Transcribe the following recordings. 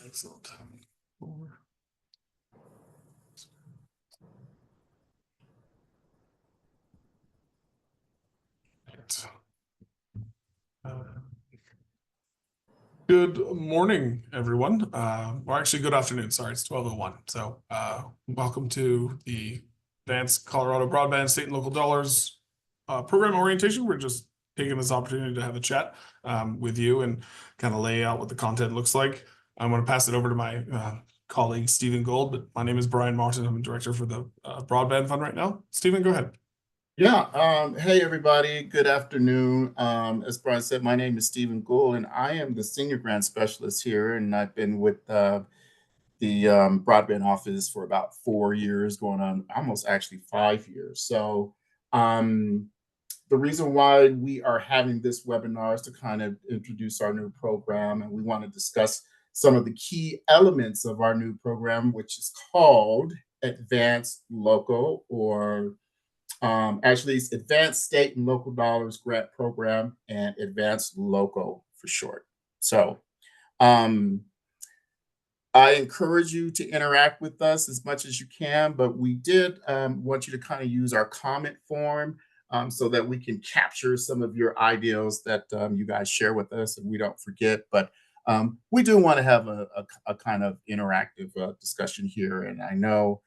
Excellent. Right. Good morning, everyone. Or actually, good afternoon. Sorry, it's 12:01. So, welcome to the Advanced Colorado Broadband State and Local Dollars program orientation. We're just taking this opportunity to have a chat with you and kind of lay out what the content looks like. I'm going to pass it over to my colleague, Stephen Gold, but my name is Brian Martin. I'm a director for the Broadband Fund right now. Stephen, go ahead. Yeah. Hey, everybody. Good afternoon. As Brian said, my name is Stephen Gould, and I am the senior grant specialist here. And I've been with the broadband office for about 4 years, going on almost actually 5 years. So, um, the reason why we are having this webinar is to kind of introduce our new program, and we want to discuss some of the key elements of our new program, which is called Advanced Local, or actually, it's Advanced State and Local Dollars Grant Program, and Advanced Local for short. So, um, I encourage you to interact with us as much as you can, but we did want you to kind of use our comment form so that we can capture some of your ideals that you guys share with us and we don't forget. But we do want to have a kind of interactive discussion here. And I know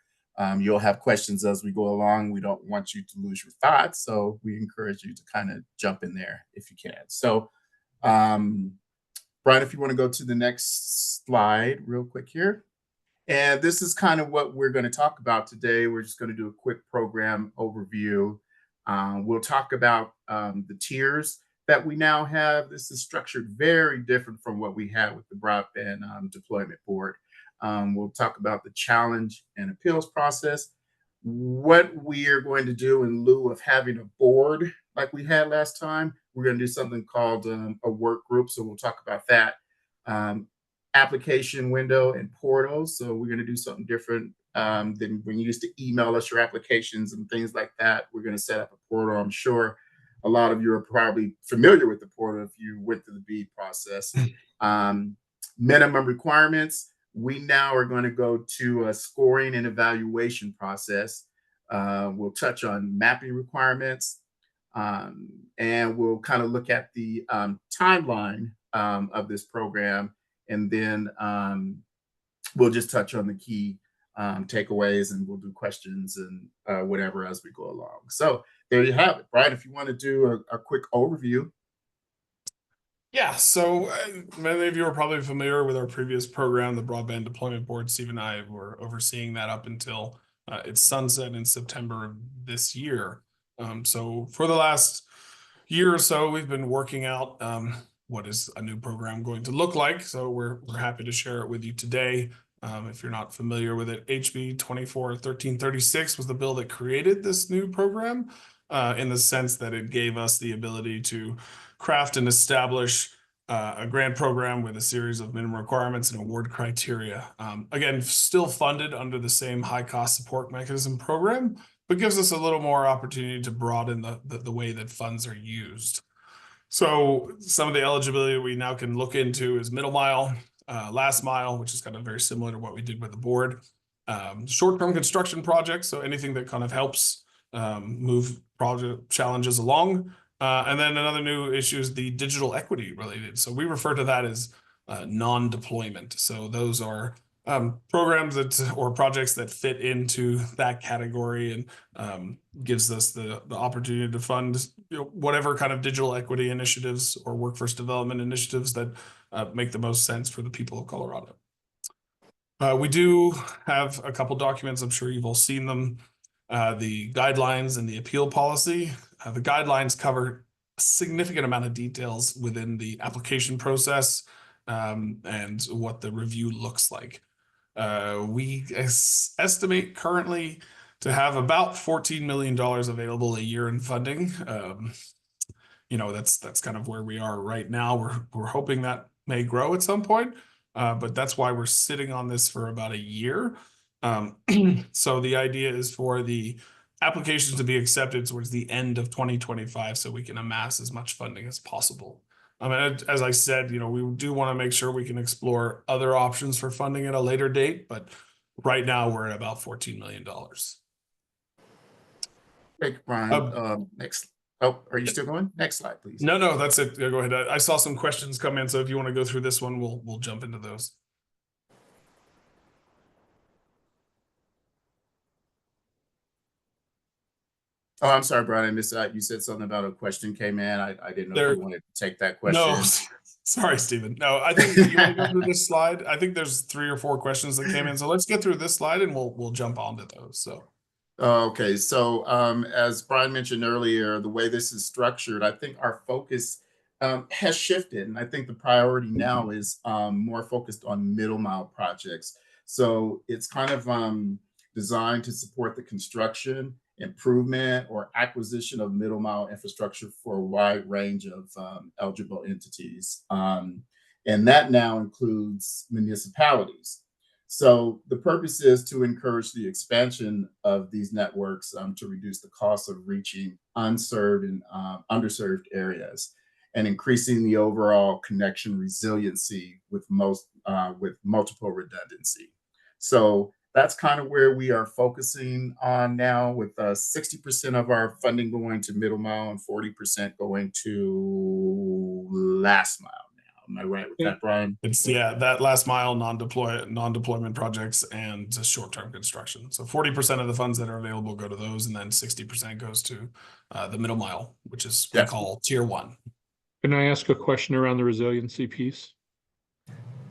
you'll have questions as we go along. We don't want you to lose your thoughts. So we encourage you to kind of jump in there if you can. So, um, Brian, if you want to go to the next slide real quick here. And this is kind of what we're going to talk about today. We're just going to do a quick program overview. We'll talk about the tiers that we now have. This is structured very different from what we had with the Broadband Deployment Board. We'll talk about the challenge and appeals process, what we are going to do in lieu of having a board like we had last time. We're going to do something called a work group. So we'll talk about that. Application window and portals. So we're going to do something different than when you used to email us your applications and things like that. We're going to set up a portal. I'm sure a lot of you are probably familiar with the portal if you went through the BEAD process. Minimum requirements. We now are going to go to a scoring and evaluation process. We'll touch on mapping requirements, and we'll kind of look at the timeline of this program. And then we'll just touch on the key takeaways, and we'll do questions and whatever as we go along. So there you have it. Brian, if you want to do a quick overview. Yeah, so many of you are probably familiar with our previous program, the Broadband Deployment Board. Steve and I were overseeing that up until its sunset in September of this year. So for the last year or so, we've been working out what is a new program going to look like. So we're happy to share it with you today. If you're not familiar with it, HB 241336 was the bill that created this new program in the sense that it gave us the ability to craft and establish a grant program with a series of minimum requirements and award criteria. Again, still funded under the same high cost support mechanism program, but gives us a little more opportunity to broaden the way that funds are used. So some of the eligibility we now can look into is middle mile, last mile, which is kind of very similar to what we did with the board. Short-term construction projects, so anything that kind of helps move project challenges along. And then another new issue is the digital equity related. So we refer to that as non-deployment. So those are programs or projects that fit into that category and gives us the opportunity to fund whatever kind of digital equity initiatives or workforce development initiatives that make the most sense for the people of Colorado. We do have a couple documents. I'm sure you've all seen them. The guidelines and the appeal policy. The guidelines cover a significant amount of details within the application process and what the review looks like. We estimate currently to have about $14 million available a year in funding. That's kind of where we are right now. We're hoping that may grow at some point, but that's why we're sitting on this for about a year. So the idea is for the applications to be accepted towards the end of 2025 so we can amass as much funding as possible. I mean, as I said, we do want to make sure we can explore other options for funding at a later date, but right now we're at about $14 million. Thank you, Brian. Next. Oh, are you still going? Next slide, please. No, that's it. Yeah, go ahead. I saw some questions come in, so if you want to go through this one, we'll jump into those. Oh, I'm sorry, Brian. I missed that. You said something about a question came in. I didn't know if you wanted to take that No, question. sorry, Stephen. No, I think you want to go through this slide. I think there's 3 or 4 questions that came in, so let's get through this slide and we'll jump onto those. So. Okay, so as Brian mentioned earlier, the way this is structured, I think our focus has shifted, and I think the priority now is more focused on middle mile projects. So it's kind of designed to support the construction, improvement, or acquisition of middle mile infrastructure for a wide range of eligible entities. And that now includes municipalities. So the purpose is to encourage the expansion of these networks to reduce the cost of reaching unserved and underserved areas, and increasing the overall connection resiliency with multiple redundancy. So that's kind of where we are focusing on now, with 60% of our funding going to middle mile and 40% going to last mile. Am I right with that, Brian? It's that last mile non-deployment projects and short-term construction. So 40% of the funds that are available go to those, and then 60% goes to the middle mile, which is we call tier 1. Can I ask a question around the resiliency piece?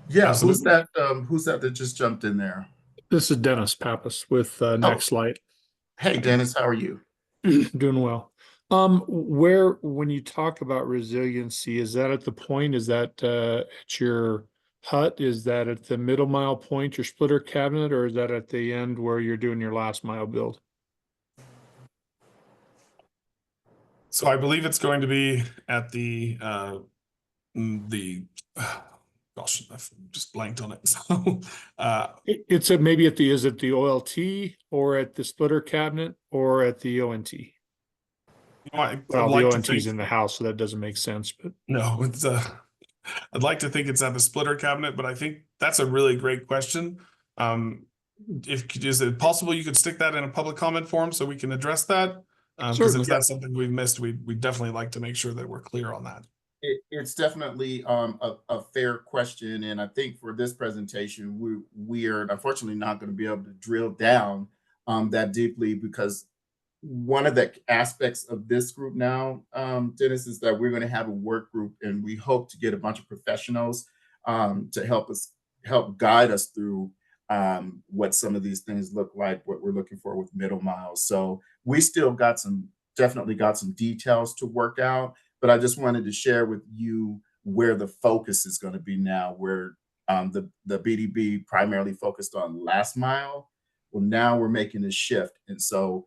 Yeah, who's that? Who's that just jumped in there? This is Dennis Pappas with Next Light. Hey, Dennis, how are you? Doing well. When you talk about resiliency, is that at the point, is that at your hut? Is that at the middle mile point, your splitter cabinet, or is that at the end where you're doing your last mile build? So I believe it's going to be at the gosh, I've just blanked on it. So It's maybe is it the OLT or at the splitter cabinet or at the ONT? Well, the ONT's in the house, so that doesn't make sense. But no, it's I'd like to think it's at the splitter cabinet, but I think that's a really great question. Is it possible you could stick that in a public comment form so we can address that? Because if that's something we've missed, we definitely like to make sure that we're clear on that. It's definitely a fair question, and I think for this presentation, we are unfortunately not going to be able to drill down that deeply, because one of the aspects of this group now, Dennis, is that we're going to have a work group, and we hope to get a bunch of professionals to help guide us through what some of these things look like, what we're looking for with middle miles. So we still definitely got some details to work out, but I just wanted to share with you where the focus is going to be now, where the BDB primarily focused on last mile. Well, now we're making a shift, and so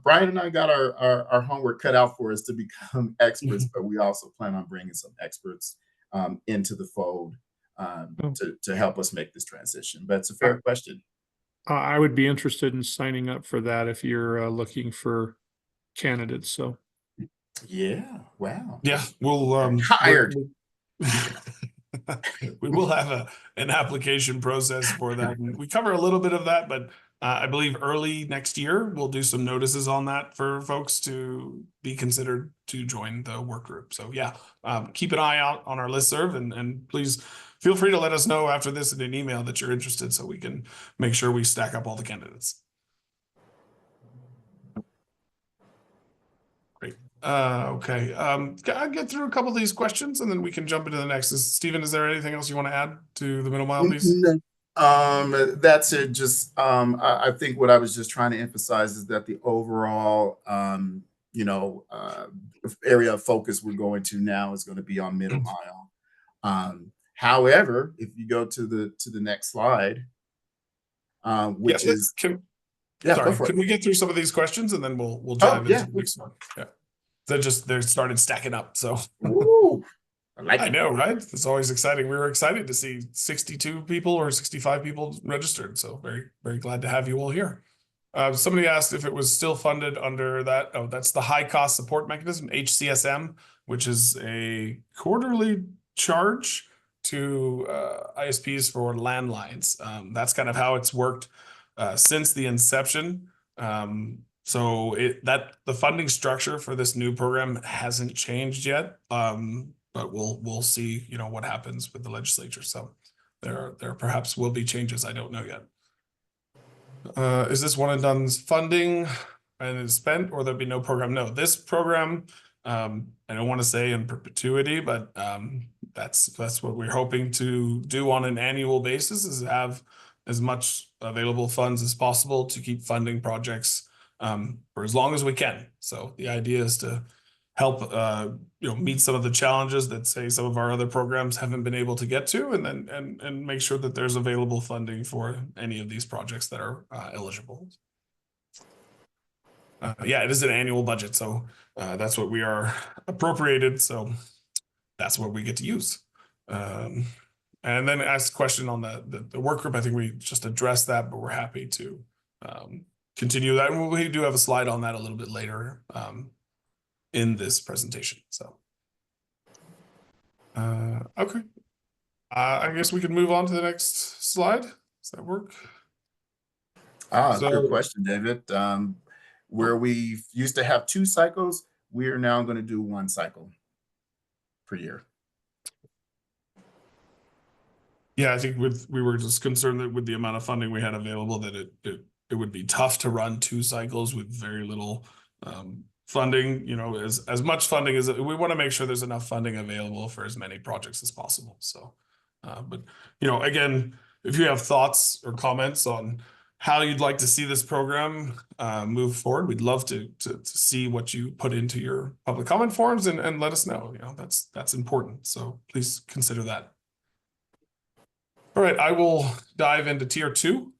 Brian and I got our homework cut out for us to become experts, but we also plan on bringing some experts into the fold to help us make this transition. But it's a fair question. I would be interested in signing up for that if you're looking for candidates. So, yeah, wow, yeah, we'll hired. We will have an application process for that. And we cover a little bit of that, but I believe early next year, we'll do some notices on that for folks to be considered to join the work group. So yeah, keep an eye out on our listserv, and please feel free to let us know after this in an email that you're interested, so we can make sure we stack up all the candidates. Great. Okay. I'll get through a couple of these questions and then we can jump into the next. Stephen, is there anything else you want to add to the middle mile piece? That's it. Just I think what I was just trying to emphasize is that the overall area of focus we're going to now is going to be on middle mile. However, if you go to the next slide, which is can we get through some of these questions and then we'll dive into the next one? Yeah. They started stacking up. So ooh, I know, right? It's always exciting. We were excited to see 62 people or 65 people registered. So very, very glad to have you all here. Somebody asked if it was still funded under that. Oh, that's the high cost support mechanism, HCSM. which is a quarterly charge to ISPs for landlines. That's kind of how it's worked since the inception. So the funding structure for this new program hasn't changed yet. But we'll see, what happens with the legislature. So there perhaps will be changes. I don't know yet. Is this one and done funding and is spent, or there'll be no program? No, this program, I don't want to say in perpetuity, but that's what we're hoping to do on an annual basis, is have as much available funds as possible to keep funding projects for as long as we can. So the idea is to help meet some of the challenges that, say, some of our other programs haven't been able to get to, and then and make sure that there's available funding for any of these projects that are eligible. Yeah, it is an annual budget, so that's what we are appropriated, so that's what we get to use. And then ask a question on the work group. I think we just addressed that, but we're happy to continue that. And we do have a slide on that a little bit later in this presentation. So okay, I guess we can move on to the next slide. Does that work? Good question, David. Where we used to have 2 cycles, we are now going to do 1 cycle per year. Yeah, I think we were just concerned that with the amount of funding we had available, that it would be tough to run 2 cycles with very little funding. As much funding as we want to make sure there's enough funding available for as many projects as possible. So, but again, if you have thoughts or comments on how you'd like to see this program move forward, we'd love to see what you put into your public comment forms and let us know. That's important. So please consider that. All right, I will dive into tier 2.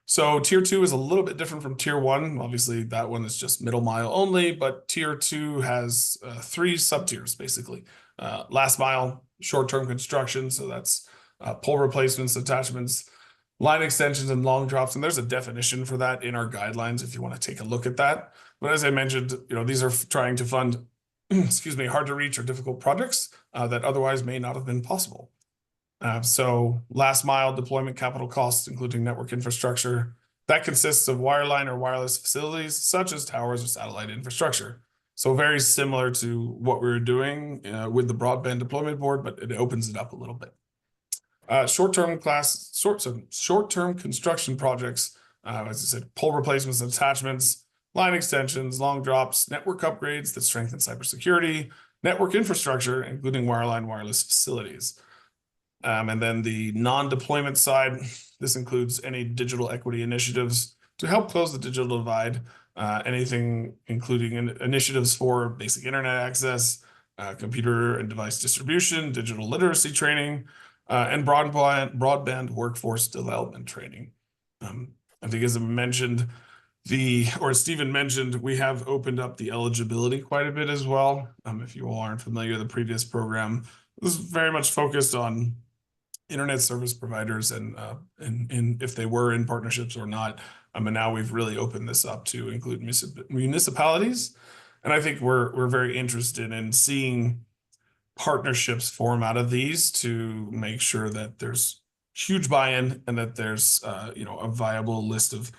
So tier 2 is a little bit different from tier 1. Obviously, that one is just middle mile only, but tier 2 has 3 sub-tiers, basically. Last mile, short-term construction, so that's pole replacements, attachments, line extensions, and long drops. And there's a definition for that in our guidelines if you want to take a look at that. But as I mentioned, these are trying to fund, excuse me, hard to reach or difficult projects that otherwise may not have been possible. So last mile deployment capital costs, including network infrastructure, that consists of wireline or wireless facilities such as towers or satellite infrastructure. So very similar to what we were doing with the broadband deployment board, but it opens it up a little bit. Short-term construction projects, as I said, pole replacements and attachments, line extensions, long drops, network upgrades that strengthen cybersecurity, network infrastructure, including wireline wireless facilities. And then the non-deployment side, this includes any digital equity initiatives to help close the digital divide, anything including initiatives for basic internet access, computer and device distribution, digital literacy training, and broadband workforce development training. I think as I mentioned, Stephen mentioned, we have opened up the eligibility quite a bit as well. If you all aren't familiar with the previous program, this is very much focused on internet service providers and if they were in partnerships or not. And now we've really opened this up to include municipalities. And I think we're very interested in seeing partnerships form out of these to make sure that there's huge buy-in and that there's a viable list of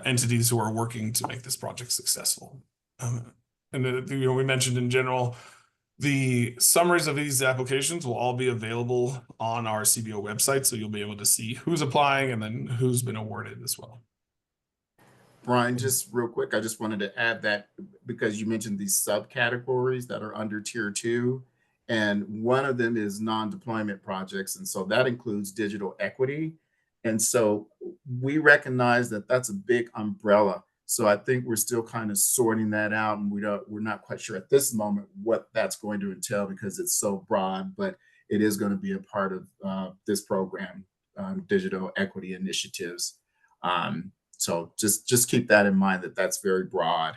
entities who are working to make this project successful. And we mentioned in general, the summaries of these applications will all be available on our CBO website, so you'll be able to see who's applying and then who's been awarded as well. Brian, just real quick, I just wanted to add that because you mentioned these subcategories that are under tier 2, and one of them is non-deployment projects, and so that includes digital equity. And so we recognize that that's a big umbrella. So I think we're still kind of sorting that out, and we're not quite sure at this moment what that's going to entail because it's so broad, but it is going to be a part of this program, digital equity initiatives. So just keep that in mind, that that's very broad,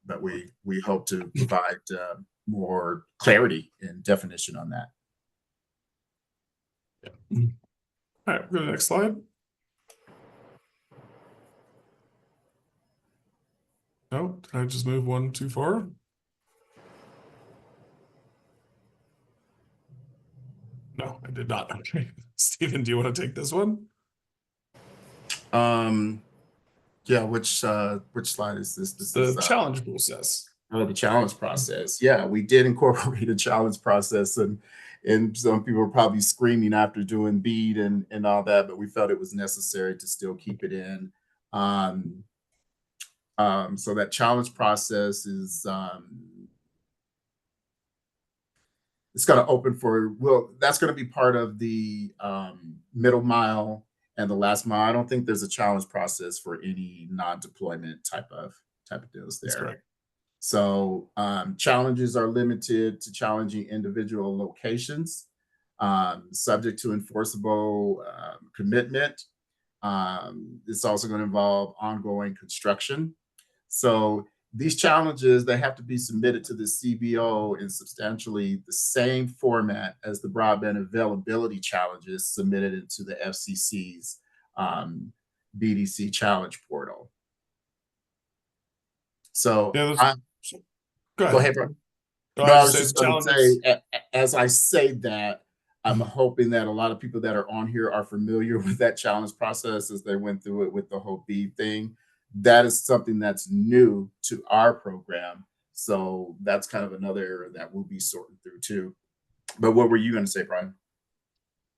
but we hope to provide more clarity and definition on that. Yeah. All right, we'll go to the next slide. Oh, did I just move one too far? No, I did not. Okay. Stephen, do you want to take this one? Yeah, which slide is this? It's This the is challenge process. the challenge process. Yeah, we did incorporate a challenge process, and some people were probably screaming after doing bead and all that, but we felt it was necessary to still keep it in. Um, so that challenge process is it's going to open for, well, that's going to be part of the middle mile and the last mile. I don't think there's a challenge process for any non-deployment type of deals That's there. correct. So challenges are limited to challenging individual locations, subject to enforceable commitment. It's also going to involve ongoing construction. So these challenges, they have to be submitted to the CBO in substantially the same format as the broadband availability challenges submitted into the FCC's um, BDC challenge portal. So Yeah, go go ahead. ahead, bro. No, No, I I just was say just the going to say, challenges. as I say that, I'm hoping that a lot of people that are on here are familiar with that challenge process as they went through it with the whole bead thing. That is something that's new to our program. So that's kind of another area that we'll be sorting through too. But what were you going to say, Brian?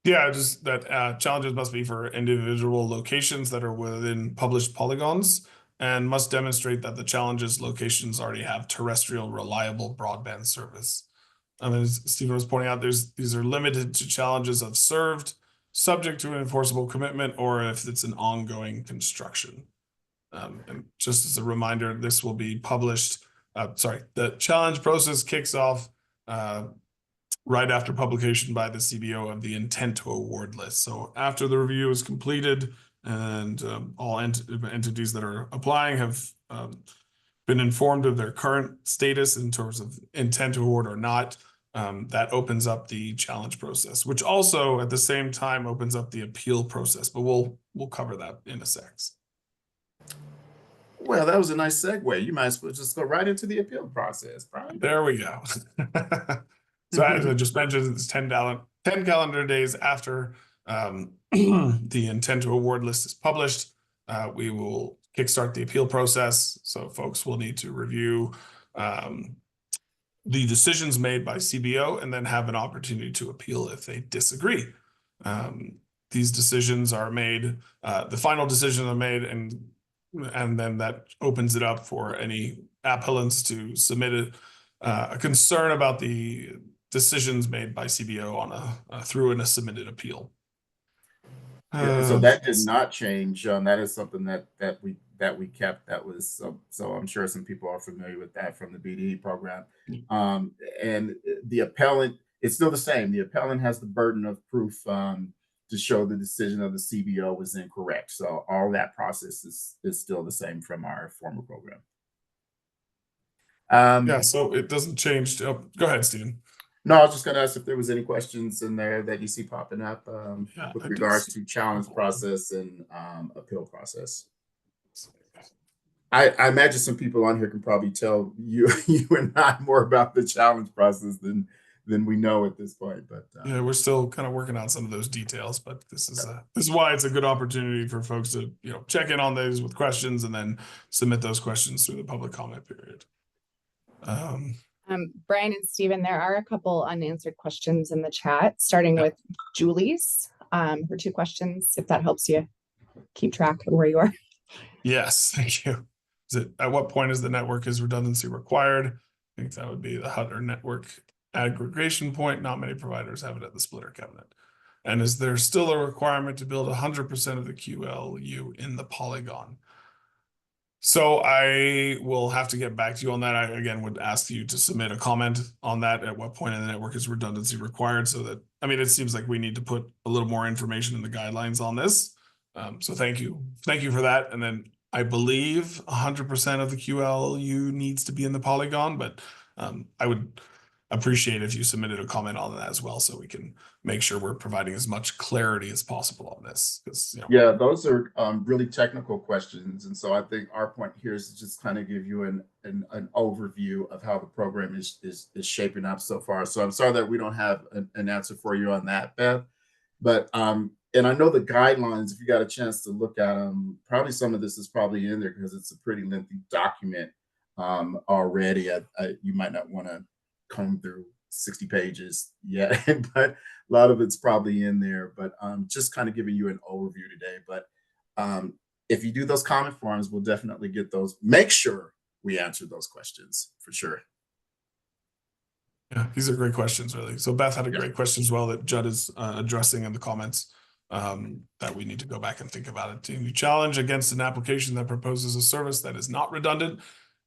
Yeah, just that challenges must be for individual locations that are within published polygons and must demonstrate that the challenges locations already have terrestrial reliable broadband service. As Stephen was pointing out, these are limited to challenges of served, subject to an enforceable commitment, or if it's an ongoing construction. And just as a reminder, this will be published. The challenge process kicks off right after publication by the CBO of the intent to award list. So after the review is completed and all entities that are applying have been informed of their current status in terms of intent to award or not, that opens up the challenge process, which also at the same time opens up the appeal process. But we'll cover that in a sec. Well, that was a nice segue. You might as well just go right into the appeal process, Brian. There we go. So as I just mentioned, it's 10 calendar days after the intent to award list is published. We will kickstart the appeal process. So folks will need to review the decisions made by CBO and then have an opportunity to appeal if they disagree. These decisions are made, the final decisions are made, and then that opens it up for any appellants to submit a concern about the decisions made by CBO on through a submitted appeal. Yeah, so that did not change. That is something that we kept. That was so I'm sure some people are familiar with that from the BDE program. And the appellant, it's still the same. The appellant has the burden of proof to show the decision of the CBO was incorrect. So all that process is still the same from our former program. Yeah, so it doesn't change. Go ahead, Stephen. No, I was just going to ask if there was any questions in there that you see popping up with regards to challenge process and appeal process. I imagine some people on here can probably tell you and I more about the challenge process than we know at this point. But yeah, we're still kind of working on some of those details. But this is why it's a good opportunity for folks to check in on those with questions and then submit those questions through the public comment period. Brian and Stephen, there are a couple unanswered questions in the chat, starting with Julie's. Her two questions, if that helps you keep track of where you are. Yes, thank you. At what point is the network is redundancy required? I think that would be the HUD or network aggregation point. Not many providers have it at the splitter cabinet. And is there still a requirement to build 100% of the QLU in the polygon? So I will have to get back to you on that. I, again, would ask you to submit a comment on that. At what point in the network is redundancy required? So that, I mean, it seems like we need to put a little more information in the guidelines on this. So thank you. Thank you for that. And then I believe 100% of the QLU needs to be in the polygon, but I would appreciate if you submitted a comment on that as well, so we can make sure we're providing as much clarity as possible on this. Because Yeah, those are really technical questions, and so I think our point here is to just kind of give you an overview of how the program is shaping up so far. So I'm sorry that we don't have an answer for you on that, Beth. But and I know the guidelines. If you got a chance to look at them, probably some of this is probably in there because it's a pretty lengthy document already. You might not want to comb through 60 pages yet, but a lot of it's probably in there. But just kind of giving you an overview today. But if you do those comment forms, we'll definitely get those. Make sure we answer those questions for sure. yeah, these are great questions, really. So Beth had a Yeah. great question as well that Judd is addressing in the comments, that we need to go back and think about it. To challenge against an application that proposes a service that is not redundant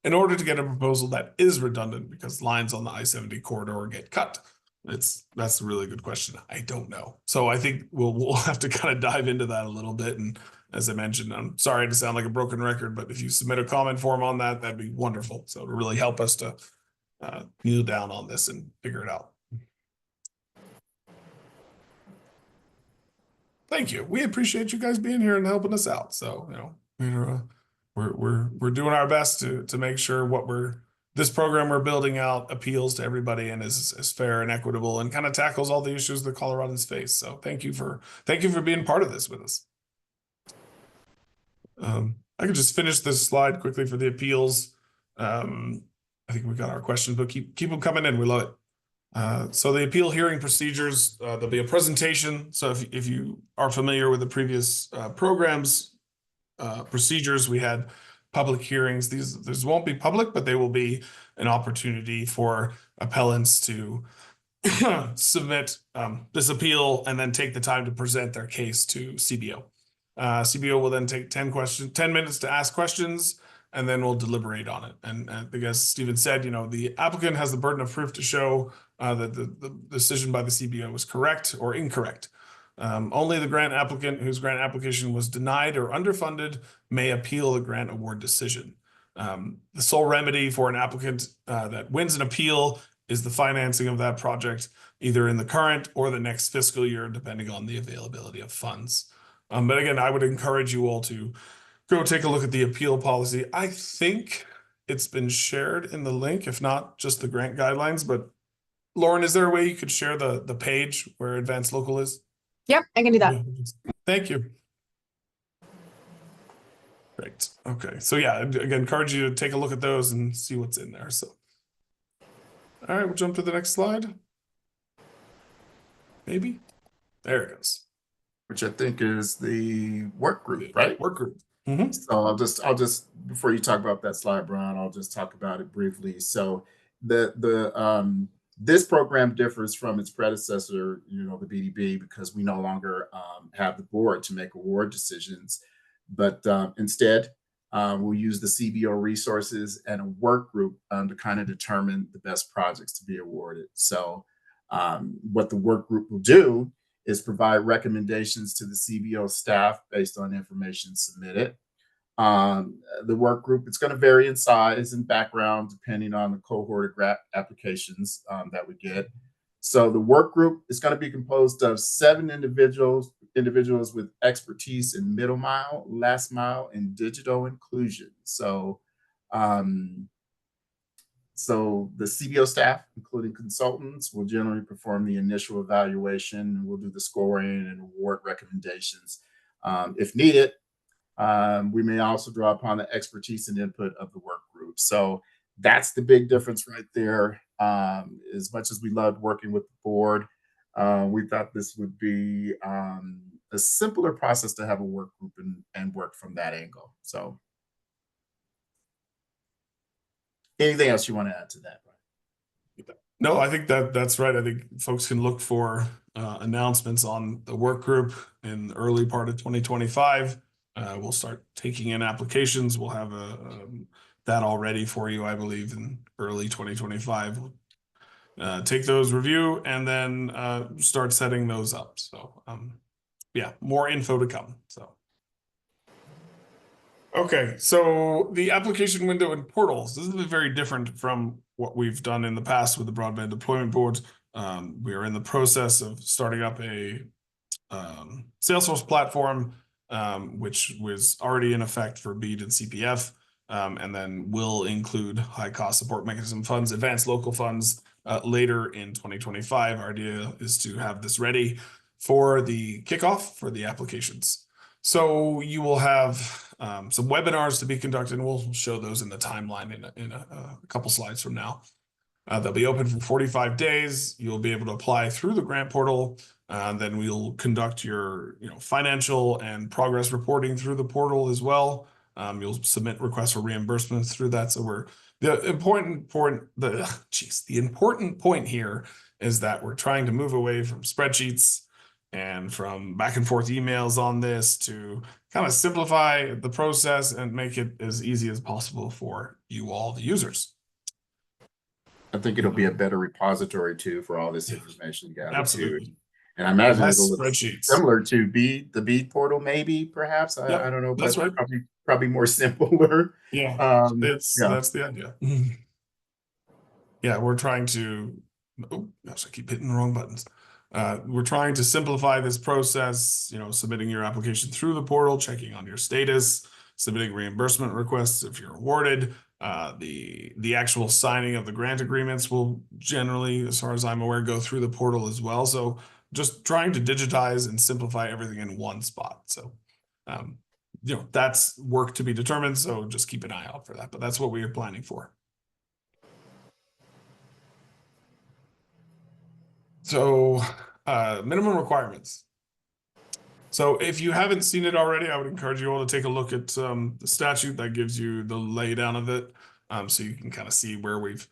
in order to get a proposal that is redundant because lines on the I-70 corridor get cut. That's a really good question. I don't know. So I think we'll have to kind of dive into that a little bit. And as I mentioned, I'm sorry to sound like a broken record, but if you submit a comment form on that, that'd be wonderful. So it'll really help us to kneel down on this and figure it out. Thank you. We appreciate you guys being here and helping us out. So, we're doing our best to make sure this program we're building out appeals to everybody and is fair and equitable and kind of tackles all the issues that Coloradans face. So thank you for being part of this with us. I could just finish this slide quickly for the appeals. I think we got our questions, but keep them coming in. We love it. So the appeal hearing procedures, there'll be a presentation. So if you are familiar with the previous programs, procedures, we had public hearings. These won't be public, but they will be an opportunity for appellants to submit this appeal and then take the time to present their case to CBO. CBO will then take 10 minutes to ask questions, and then we'll deliberate on it. And because Stephen said, the applicant has the burden of proof to show that the decision by the CBO was correct or incorrect. Only the grant applicant whose grant application was denied or underfunded may appeal the grant award decision. The sole remedy for an applicant that wins an appeal is the financing of that project, either in the current or the next fiscal year, depending on the availability of funds. But again, I would encourage you all to go take a look at the appeal policy. I think it's been shared in the link, if not just the grant guidelines. But Lauren, is there a way you could share the page where Advanced Local is? Yep, I can do that. Thank you. Great. Okay. So yeah, again, encourage you to take a look at those and see what's in there. So, all right, we'll jump to the next slide. Maybe. There it goes. Which I think is the work group, right? Work group. Mm-hmm. So I'll just before you talk about that slide, Brian, I'll just talk about it briefly. So this program differs from its predecessor, the BDB, because we no longer have the board to make award decisions, but instead we'll use the CBO resources and a work group to kind of determine the best projects to be awarded. So what the work group will do is provide recommendations to the CBO staff based on information submitted. The work group, it's going to vary in size and background depending on the cohort of grant applications that we get. So the work group is going to be composed of 7 individuals with expertise in middle mile, last mile, and digital inclusion. So the CBO staff, including consultants, will generally perform the initial evaluation, and we'll do the scoring and award recommendations. If needed, we may also draw upon the expertise and input of the work group. So that's the big difference right there. As much as we loved working with the board, we thought this would be a simpler process to have a work group and work from that angle. So anything else you want to add to that, Brian? No, I think that's right. I think folks can look for announcements on the work group in the early part of 2025. We'll start taking in applications. We'll have that all ready for you, I believe, in early 2025. Take those, review, and then start setting those up. So yeah, more info to come. So Okay, so the application window and portals, this is very different from what we've done in the past with the broadband deployment boards. We are in the process of starting up a Salesforce platform, which was already in effect for BEAD and CPF, and then will include high cost support mechanism funds, advanced local funds later in 2025. Our idea is to have this ready for the kickoff for the applications. So you will have some webinars to be conducted, and we'll show those in the timeline in a couple slides from now. They'll be open for 45 days. You'll be able to apply through the grant portal. Then we'll conduct your financial and progress reporting through the portal as well. You'll submit requests for reimbursements through that. So the important point here is that we're trying to move away from spreadsheets and from back and forth emails on this to kind of simplify the process and make it as easy as possible for you all, the users. I think it'll be a better repository too for all this information gathered too. Absolutely. And I imagine Less it'll look spreadsheets. similar to the BEAD portal, maybe, perhaps. Yep, I don't know, that's but right. probably more simpler. Yeah, Yeah. that's the idea. Yeah, we're trying to. Oh gosh, I keep hitting the wrong buttons. We're trying to simplify this process. Submitting your application through the portal, checking on your status, submitting reimbursement requests if you're awarded. The actual signing of the grant agreements will generally, as far as I'm aware, go through the portal as well. So just trying to digitize and simplify everything in one spot. So, that's work to be determined. So just keep an eye out for that. But that's what we are planning for. So, minimum requirements. So if you haven't seen it already, I would encourage you all to take a look at the statute that gives you the laydown of it. So you can kind of see where we've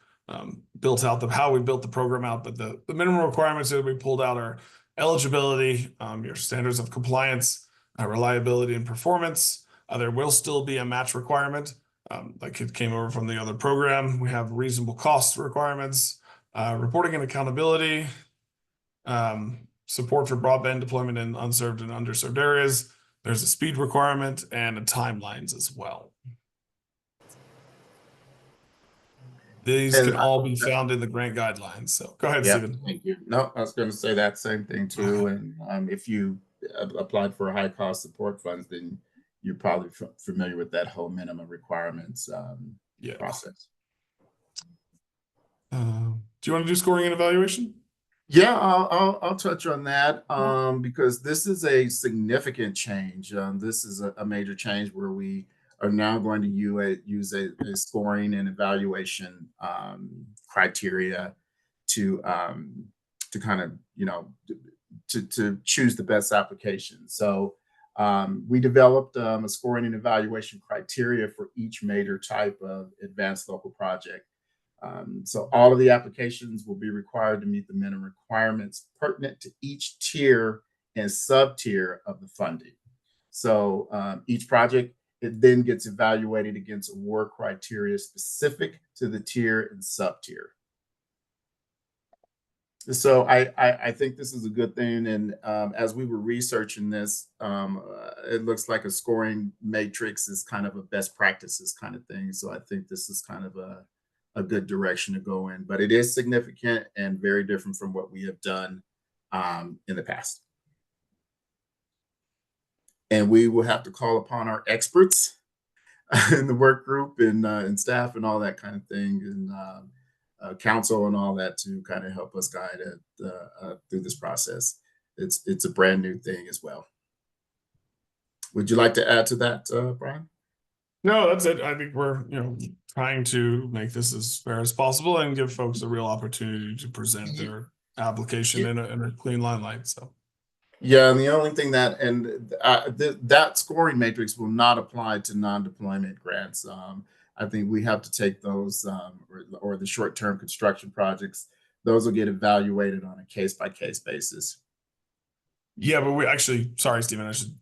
built out how we built the program out. But the minimum requirements that we pulled out are eligibility, your standards of compliance, reliability and performance. There will still be a match requirement. Like it came over from the other program. We have reasonable cost requirements, reporting and accountability, support for broadband deployment in unserved and underserved areas. There's a speed requirement and timelines as well. These can all be found in the grant guidelines. So go ahead, Stephen. Thank you. No, I was going to say that same thing too. And if you applied for high cost support funds, then you're probably familiar with that whole minimum requirements process. Do you want to do scoring and evaluation? Yeah, I'll touch on that because this is a significant change. This is a major change where we are now going to use a scoring and evaluation criteria to kind of to choose the best application. So we developed a scoring and evaluation criteria for each major type of advanced local project. So all of the applications will be required to meet the minimum requirements pertinent to each tier and sub-tier of the funding. So each project, it then gets evaluated against award criteria specific to the tier and sub-tier. So I think this is a good thing. And as we were researching this, it looks like a scoring matrix is kind of a best practices kind of thing. So I think this is kind of a good direction to go in, but it is significant and very different from what we have done in the past. And we will have to call upon our experts in the work group and staff and all that kind of thing, and council and all that to kind of help us guide it through this process. It's a brand new thing as well. Would you like to add to that, Brian? No, that's it. I think we're trying to make this as fair as possible and give folks a real opportunity to present their application in a clean limelight. So yeah, and the only thing that that scoring matrix will not apply to non-deployment grants. I think we have to take those or the short-term construction projects. Those will get evaluated on a case-by-case basis. Yeah, but we actually, sorry, Stephen, I should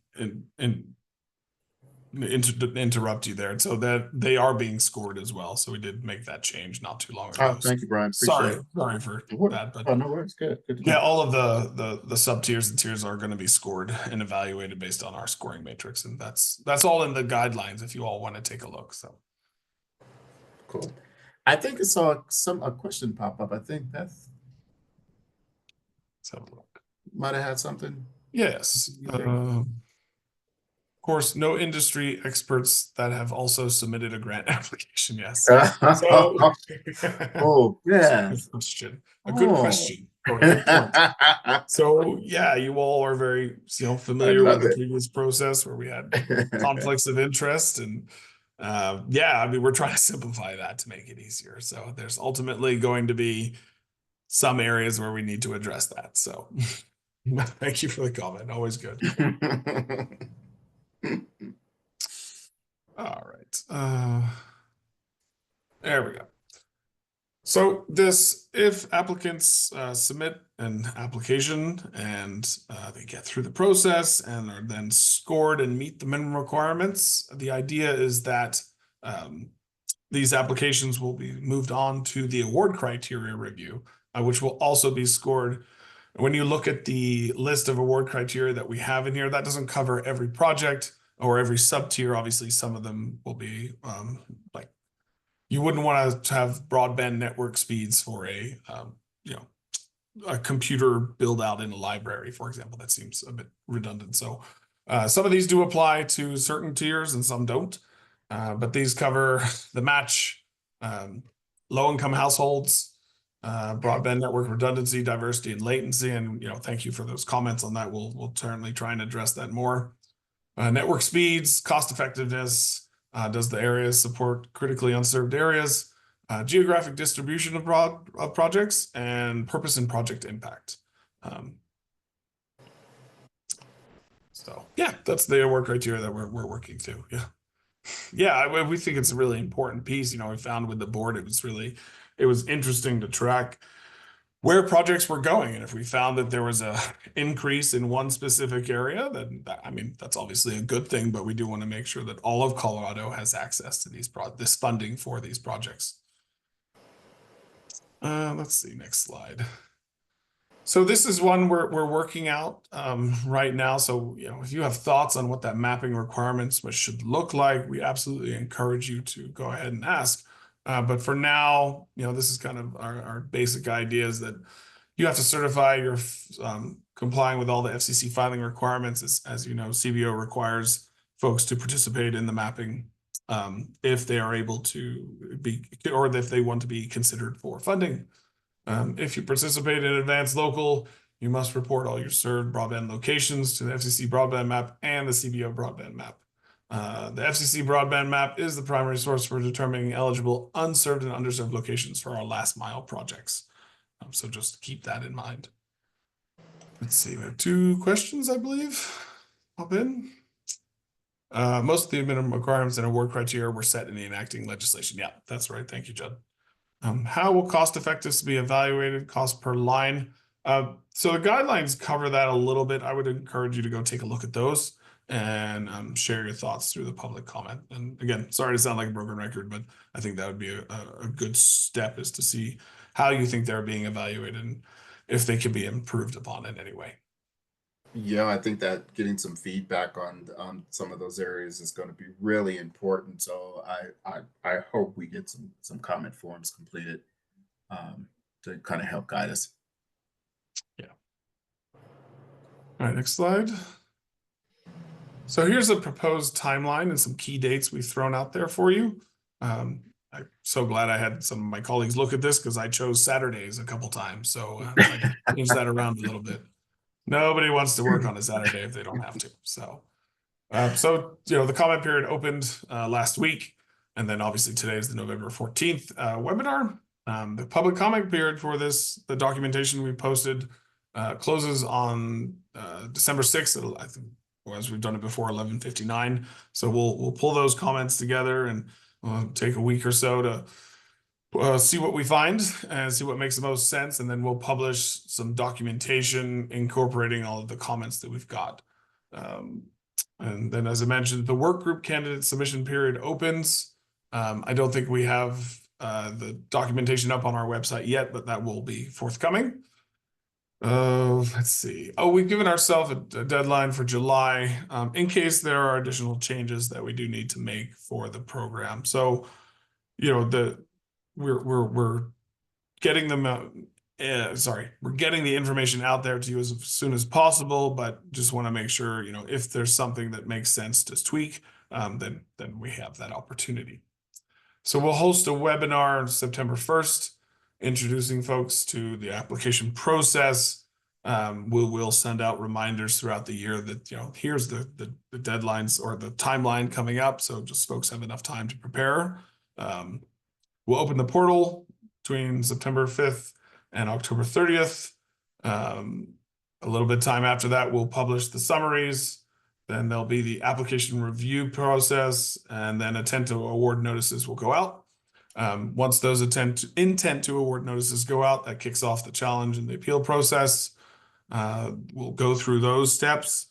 interrupt you there. So that they are being scored as well. So we did make that change not too long ago. Oh, thank you, Brian. Appreciate Sorry for it. that, but Oh, no worries. Good. Good to yeah, know. all of the sub tiers and tiers are going to be scored and evaluated based on our scoring matrix, and that's all in the guidelines if you all want to take a look. So Cool. I think I saw a question pop up. I think Beth let's have a look. might have had something. Yes. Of course, no industry experts that have also submitted a grant application. Yes. So, Oh, yeah. good question. A good question. Or a good point. So yeah, you all are very, familiar with love the it. previous process where we had conflicts of interest, and yeah, I mean, we're trying to simplify that to make it easier. So there's ultimately going to be some areas where we need to address that. So thank you for the comment. Always good. All right. There we go. So if applicants submit an application and they get through the process and are then scored and meet the minimum requirements, the idea is that these applications will be moved on to the award criteria review, which will also be scored. When you look at the list of award criteria that we have in here, that doesn't cover every project or every sub tier. Obviously, some of them will be like, you wouldn't want to have broadband network speeds for a computer build out in a library, for example. That seems a bit redundant. So some of these do apply to certain tiers and some don't. But these cover the match, low-income households, broadband network redundancy, diversity, and latency. And thank you for those comments on that. We'll certainly try and address that more. Network speeds, cost effectiveness. Does the area support critically unserved areas? Geographic distribution of projects, and purpose and project impact. So yeah, that's the award criteria that we're working through. Yeah, we think it's a really important piece. We found with the board, it was interesting to track where projects were going. And if we found that there was a increase in one specific area, then that's obviously a good thing, but we do want to make sure that all of Colorado has access to this funding for these projects. Let's see, next slide. So this is one we're working out right now. So, if you have thoughts on what that mapping requirements should look like, we absolutely encourage you to go ahead and ask. But for now, this is kind of our basic ideas that you have to certify you're complying with all the FCC filing requirements. As you know, CBO requires folks to participate in the mapping if they are able to be, or if they want to be considered for funding. If you participate in advanced local, you must report all your served broadband locations to the FCC broadband map and the CBO broadband map. The FCC broadband map is the primary source for determining eligible unserved and underserved locations for our last mile projects. So just keep that in mind. Let's see, we have 2 questions, I believe, pop in. Most of the minimum requirements and award criteria were set in the enacting legislation. Yeah, that's right. Thank you, Judd. How will cost effectiveness be evaluated? Cost per line. So the guidelines cover that a little bit. I would encourage you to go take a look at those and share your thoughts through the public comment. And again, sorry to sound like a broken record, but I think that would be a good step, is to see how you think they're being evaluated and if they can be improved upon in any way. Yeah, I think that getting some feedback on some of those areas is going to be really important. So I hope we get some comment forms completed to kind of help guide us. Yeah. All right, next slide. So here's a proposed timeline and some key dates we've thrown out there for you. I'm so glad I had some of my colleagues look at this, because I chose Saturdays a couple times. So I changed that around a little bit. Nobody wants to work on a Saturday if they don't have to. So, the comment period opened last week, and then obviously today is the November 14th webinar. The public comment period for the documentation we posted closes on December 6th. I think, as we've done it before, 11:59. So we'll pull those comments together and take a week or so to see what we find and see what makes the most sense, and then we'll publish some documentation incorporating all of the comments that we've got. And then, as I mentioned, the work group candidate submission period opens. I don't think we have the documentation up on our website yet, but that will be forthcoming. Let's see. Oh, we've given ourselves a deadline for July, in case there are additional changes that we do need to make for the program. So, you know, we're getting them out. We're getting the information out there to you as soon as possible, but just want to make sure, you know, if there's something that makes sense to tweak, then we have that opportunity. So we'll host a webinar on September 1st, introducing folks to the application process. We'll send out reminders throughout the year that, you know, here's the deadlines or the timeline coming up, so just folks have enough time to prepare. We'll open the portal between September 5th and October 30th. A little bit of time after that, we'll publish the summaries. Then there'll be the application review process, and then intent to award notices will go out. Once those intent to award notices go out, that kicks off the challenge and the appeal process. We'll go through those steps,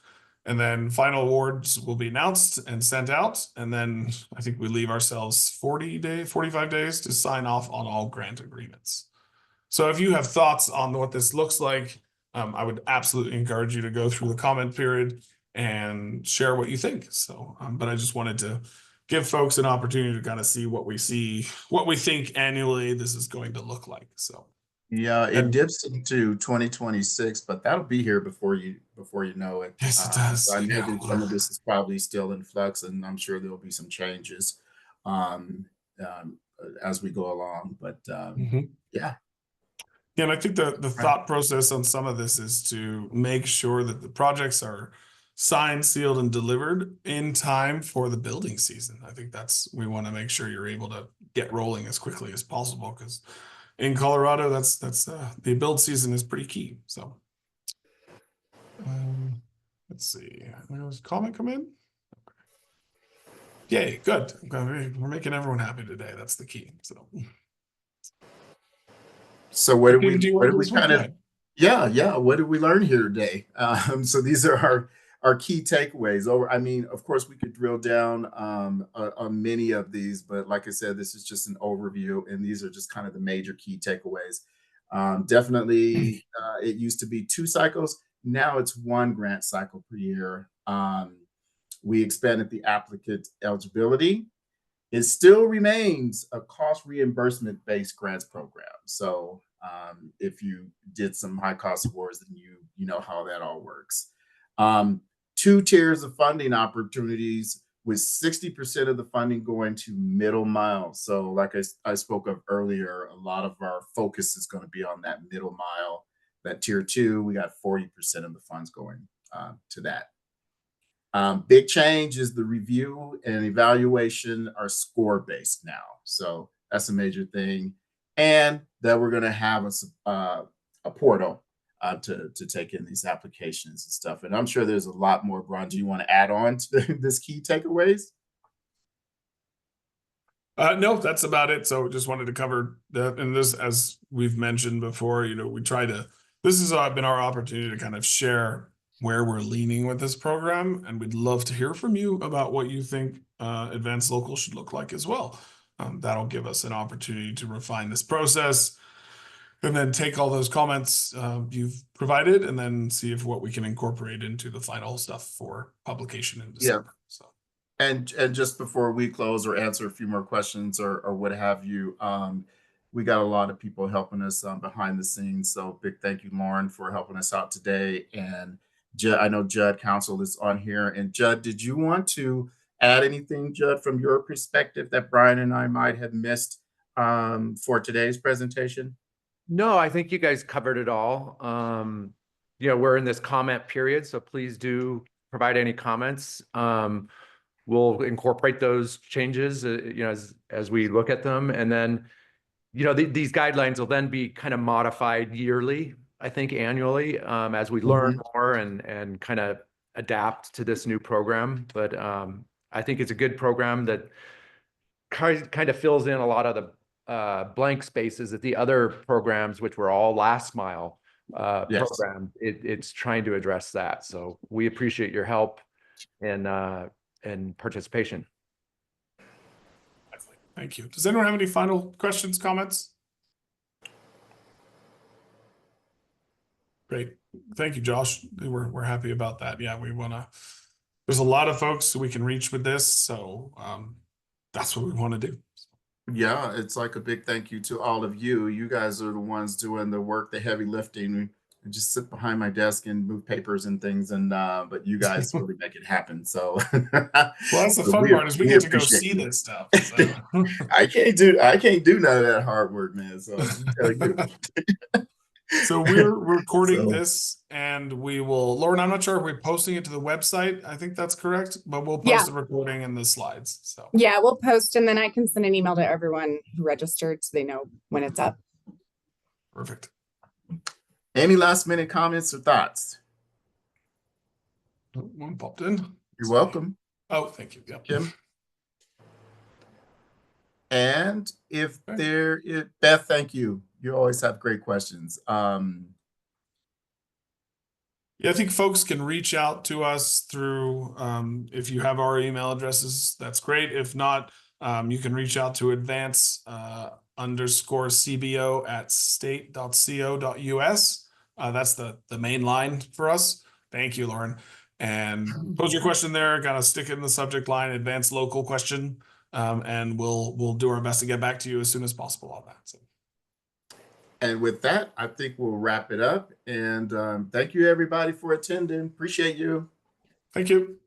and then final awards will be announced and sent out. And then I think we leave ourselves 45 days to sign off on all grant agreements. So if you have thoughts on what this looks like, I would absolutely encourage you to go through the comment period and share what you think. So, but I just wanted to give folks an opportunity to kind of see what we think annually this is going to look like. So. Yeah, it dips into 2026, but that'll be here before you know it. Yes, it does. So I know that some of this is probably still in flux, and I'm sure there'll be some changes as we go along. But yeah. Yeah, and I think the thought process on some of this is to make sure that the projects are signed, sealed, and delivered in time for the building season. I think we want to make sure you're able to get rolling as quickly as possible, because in Colorado, that's the build season is pretty key. So let's see. Was a comment come in? Yay, good. We're making everyone happy today. That's the key. So what did we learn here today? So these are our key takeaways. I mean, of course, we could drill down on many of these, but like I said, this is just an overview, and these are just kind of the major key takeaways. Definitely, it used to be 2 cycles. Now it's 1 grant cycle per year. We expanded the applicant eligibility. It still remains a cost reimbursement based grants program. So if you did some high cost awards, then you know how that all works. 2 tiers of funding opportunities, with 60% of the funding going to middle mile. So like I spoke of earlier, a lot of our focus is going to be on that middle mile. That tier 2, we got 40% of the funds going to that. Big change is the review and evaluation are score based now. So that's a major thing. And that we're going to have a portal to take in these applications and stuff. And I'm sure there's a lot more. Brian, do you want to add on to this key takeaways? No, that's about it. So just wanted to cover that. And this, as we've mentioned before, you know, this has been our opportunity to kind of share where we're leaning with this program. And we'd love to hear from you about what you think Advanced Local should look like as well. That'll give us an opportunity to refine this process and then take all those comments you've provided and then see if what we can incorporate into the final stuff for publication in December. Yeah. So. And just before we close or answer a few more questions or what have you, we got a lot of people helping us behind the scenes. So big thank you, Lauren, for helping us out today. And Judd, I know Judd Council is on here. And Judd, did you want to add anything, Judd, from your perspective that Brian and I might have missed for today's presentation? No, I think you guys covered it all. You know, we're in this comment period, so please do provide any comments. We'll incorporate those changes, you know, as we look at them. And then, you know, these guidelines will then be kind of modified yearly, I think annually, as we learn more and kind of adapt to this new program. But I think it's a good program that kind of fills in a lot of the blank spaces that the other programs, which were all last mile Yes. program, it's trying to address that. So we appreciate your help and participation. Thank you. Does anyone have any final questions, comments? Great. Thank you, Josh. We're happy about that. Yeah, we want to, there's a lot of folks we can reach with this. So that's what we want to do. Yeah, it's like a big thank you to all of you. You guys are the ones doing the work, the heavy lifting. I just sit behind my desk and move papers and things, and but you guys really make it happen. So, Well, that's the so fun part is we get to go appreciate see you. this stuff. So. I can't do none of that hard work, man. So let me tell you. So we're recording So- this and we will, Lauren, I'm not sure if we're posting it to the website. I think that's correct, but we'll post Yeah. the recording and the slides. So Yeah, we'll post and then I can send an email to everyone who registered so they know when it's up. perfect. Any last minute comments or thoughts? One popped in. You're welcome, Oh, thank you. Yep. Kim. And if Okay. Beth, thank you. You always have great questions. Yeah, I think folks can reach out to us through, if you have our email addresses, that's great. If not, you can reach out to advance_CBO@state.co.us. That's the main line for us. Thank you, Lauren. And pose your question there, kind of stick it in the subject line, advanced local question. And we'll do our best to get back to you as soon as possible on that. So. And with that, I think we'll wrap it up. And thank you, everybody, for attending. Appreciate you. Thank you.